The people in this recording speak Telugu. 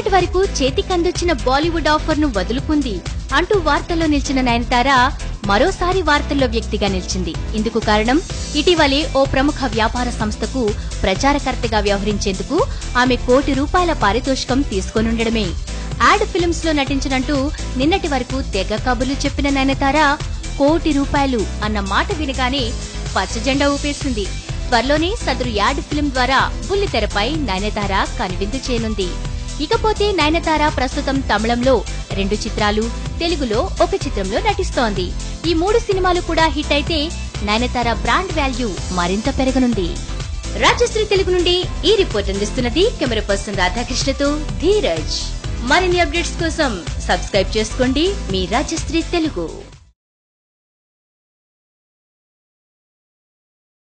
నిన్నటి వరకు చేతికందొచ్చిన బాలీవుడ్ ఆఫర్ ను వదులుకుంది అంటూ వార్తల్లో నిలిచిన నయనతార మరోసారి వార్తల్లో వ్యక్తిగా నిలిచింది. ఇందుకు కారణం ఇటీవలే ఓ ప్రముఖ వ్యాపార సంస్థకు ప్రచారకర్తగా వ్యవహరించేందుకు ఆమె ₹1 కోటి పారితోషికం తీసుకోనుండడమే. యాడ్ ఫిల్మ్స్ లో నటించనంటూ నిన్నటి వరకు తెగ కబుర్లు చెప్పిన నయనతార ₹1 కోటి అన్న మాట వినగానే పచ్చజెండా ఊపేసింది. త్వరలోనే సదరు యాడ్ ఫిల్మ్ ద్వారా బుల్లితెరపై నయనతార కనువిందు చేయనుంది. ఇకపోతే నయనతార ప్రస్తుతం తమిళంలో 2 చిత్రాలు, తెలుగులో 1 చిత్రంలో నటిస్తోంది. ఈ 3 సినిమాలు కూడా హిట్ అయితే నయనతార బ్రాండ్ వాల్యూ మరింత పెరగనుంది. రాజశ్రీ తెలుగు నుండి ఈ రిపోర్ట్ అందిస్తున్నది కెమెరా పర్సన్ రాధాకృష్ణతో ధీరజ్. మరిన్ని అప్డేట్స్ కోసం సబ్స్క్రైబ్ చేసుకోండి మీ రాజశ్రీ తెలుగు.